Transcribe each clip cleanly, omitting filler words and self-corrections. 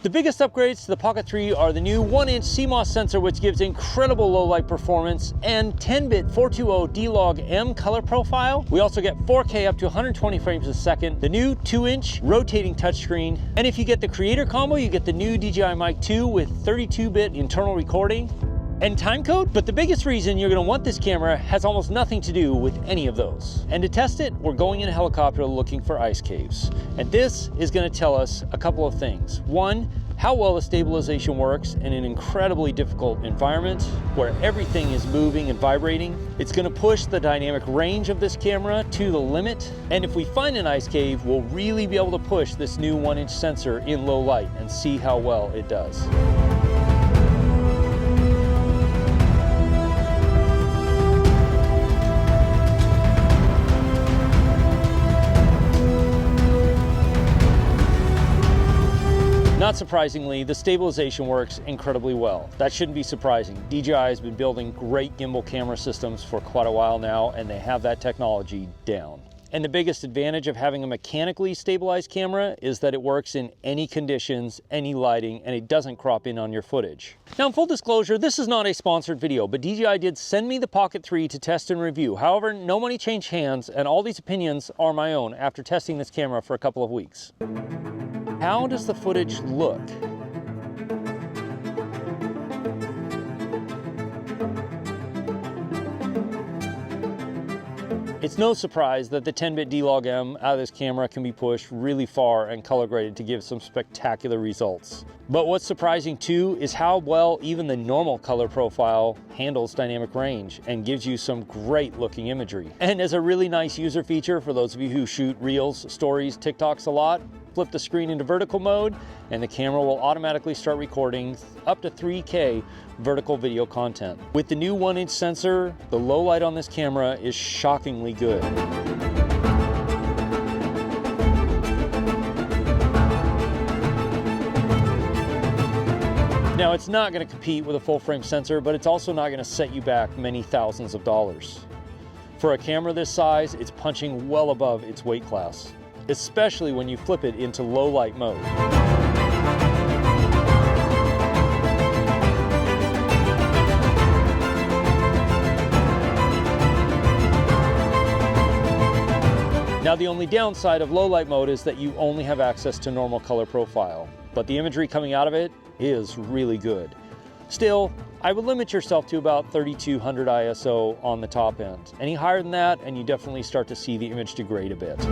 The biggest upgrades to the Pocket 3 are the new 1-inch CMOS sensor, which gives incredible low light performance, and 10-bit 420 D-Log M color profile. We also get 4K up to 120 frames a second, the new 2-inch rotating touchscreen, and if you get the Creator combo, you get the new DJI Mic 2 with 32-bit internal recording and timecode. But the biggest reason you're going to want this camera has almost nothing to do with any of those. And to test it, we're going in a helicopter looking for ice caves. And this is going to tell us a couple of things. One, how well the stabilization works in an incredibly difficult environment where everything is moving and vibrating. It's going to push the dynamic range of this camera to the limit. And if we find an ice cave, we'll really be able to push this new 1-inch sensor in low light and see how well it does. Not surprisingly, the stabilization works incredibly well. That shouldn't be surprising. DJI has been building great gimbal camera systems for quite a while now, and they have that technology down. And the biggest advantage of having a mechanically stabilized camera is that it works in any conditions, any lighting, and it doesn't crop in on your footage. Now, in full disclosure, this is not a sponsored video, but DJI did send me the Pocket 3 to test and review. However, no money changed hands, and all these opinions are my own after testing this camera for a couple of weeks. How does the footage look? It's no surprise that the 10-bit D-Log M out of this camera can be pushed really far and color graded to give some spectacular results. But what's surprising too is how well even the normal color profile handles dynamic range and gives you some great looking imagery. And as a really nice user feature for those of you who shoot Reels, Stories, TikToks a lot, flip the screen into vertical mode and the camera will automatically start recording up to 3K vertical video content. With the new 1-inch sensor, the low light on this camera is shockingly good. Now, it's not going to compete with a full frame sensor, but it's also not going to set you back many thousands of dollars. For a camera this size, it's punching well above its weight class, especially when you flip it into low light mode. Now, the only downside of low light mode is that you only have access to normal color profile, but the imagery coming out of it is really good. Still, I would limit yourself to about 3200 ISO on the top end. Any higher than that, and you definitely start to see the image degrade a bit.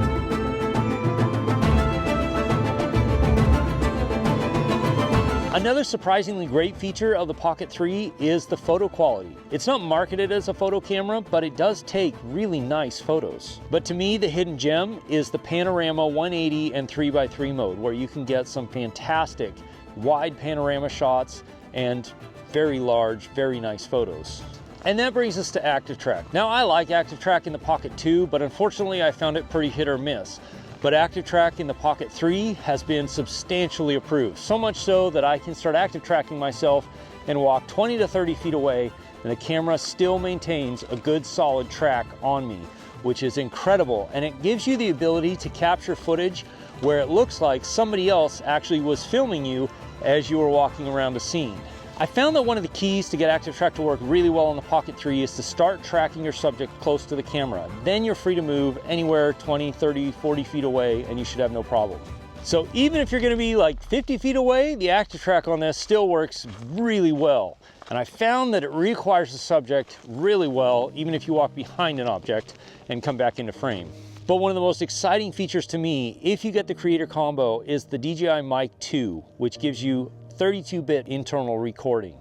Another surprisingly great feature of the Pocket 3 is the photo quality. It's not marketed as a photo camera, but it does take really nice photos. But to me, the hidden gem is the panorama 180 and 3x3 mode, where you can get some fantastic wide panorama shots and very large, very nice photos. And that brings us to ActiveTrack. Now, I like ActiveTrack in the Pocket 2, but unfortunately I found it pretty hit or miss. But ActiveTrack in the Pocket 3 has been substantially improved, so much so that I can start active tracking myself and walk 20 to 30 feet away, and the camera still maintains a good solid track on me, which is incredible. And it gives you the ability to capture footage where it looks like somebody else actually was filming you as you were walking around a scene. I found that one of the keys to get ActiveTrack to work really well on the Pocket 3 is to start tracking your subject close to the camera. Then you're free to move anywhere 20, 30, 40 feet away and you should have no problem. So even if you're going to be like 50 feet away, the ActiveTrack on this still works really well. And I found that it requires the subject really well, even if you walk behind an object and come back into frame. But one of the most exciting features to me, if you get the Creator combo, is the DJI Mic 2, which gives you 32-bit internal recording.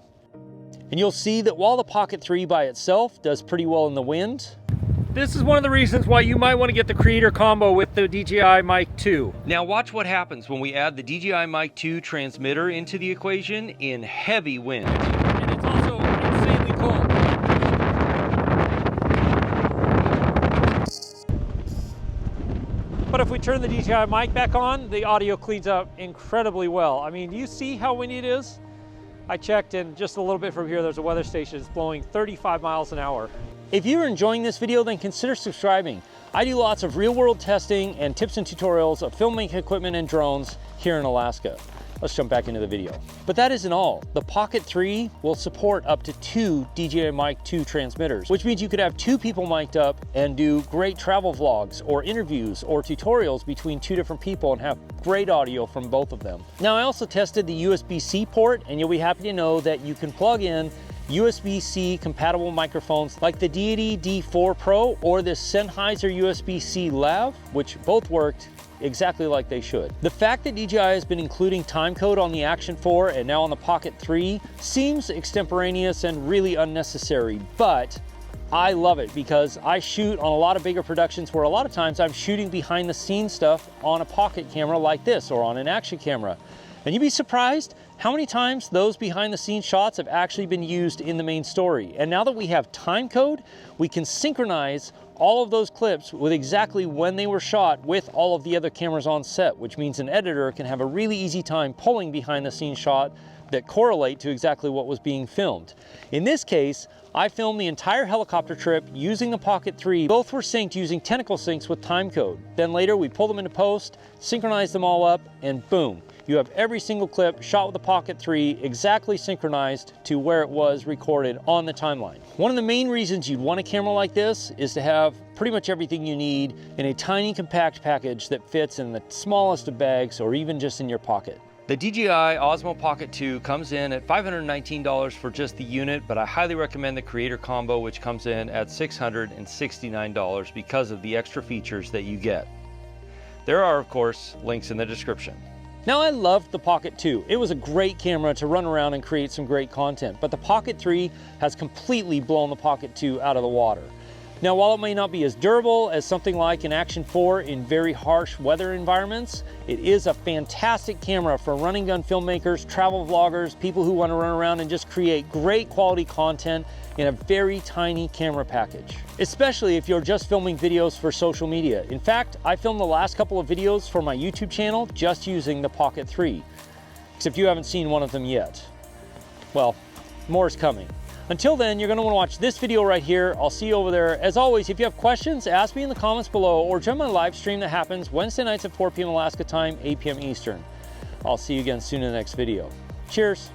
And you'll see that while the Pocket 3 by itself does pretty well in the wind, this is one of the reasons why you might want to get the Creator combo with the DJI Mic 2. Now watch what happens when we add the DJI Mic 2 transmitter into the equation in heavy wind. And it's also insanely cold. But if we turn the DJI mic back on, the audio cleans up incredibly well. I mean, do you see how windy it is? I checked, and just a little bit from here, there's a weather station. It's blowing 35 miles an hour. If you're enjoying this video, then consider subscribing. I do lots of real-world testing and tips and tutorials of filmmaking equipment and drones here in Alaska. let's jump back into the video. But that isn't all. The Pocket 3 will support up to 2 DJI Mic 2 transmitters, which means you could have 2 people mic'd up and do great travel vlogs or interviews or tutorials between 2 different people and have great audio from both of them. Now, I also tested the USB-C port, and you'll be happy to know that you can plug in USB-C compatible microphones like the Deity D4 Pro or this Sennheiser USB-C Lav, which both worked exactly like they should. The fact that DJI has been including timecode on the Action 4 and now on the Pocket 3 seems extemporaneous and really unnecessary, but I love it because I shoot on a lot of bigger productions where a lot of times I'm shooting behind the scenes stuff on a pocket camera like this or on an action camera. And you'd be surprised how many times those behind the scenes shots have actually been used in the main story. And now that we have timecode, we can synchronize all of those clips with exactly when they were shot with all of the other cameras on set, which means an editor can have a really easy time pulling behind the scenes shot that correlate to exactly what was being filmed. In this case, I filmed the entire helicopter trip using the Pocket 3. Both were synced using tentacle syncs with timecode. Then later we pulled them into post, synchronized them all up, and boom. You have every single clip shot with the Pocket 3 exactly synchronized to where it was recorded on the timeline. One of the main reasons you'd want a camera like this is to have pretty much everything you need in a tiny compact package that fits in the smallest of bags or even just in your pocket. The DJI Osmo Pocket 2 comes in at $519 for just the unit, but I highly recommend the Creator Combo, which comes in at $669 because of the extra features that you get. There are, of course, links in the description. Now, I loved the Pocket 2. It was a great camera to run around and create some great content, but the Pocket 3 has completely blown the Pocket 2 out of the water. Now, while it may not be as durable as something like an Action 4 in very harsh weather environments, it is a fantastic camera for running gun filmmakers, travel vloggers, people who want to run around and just create great quality content in a very tiny camera package, especially if you're just filming videos for social media. In fact, I filmed the last couple of videos for my YouTube channel just using the Pocket 3, except you haven't seen one of them yet. Well, more is coming. Until then, you're going to want to watch this video right here. I'll see you over there. As always, if you have questions, ask me in the comments below or join my live stream that happens Wednesday nights at 4 p.m. Alaska time, 8 p.m. Eastern. I'll see you again soon in the next video. Cheers.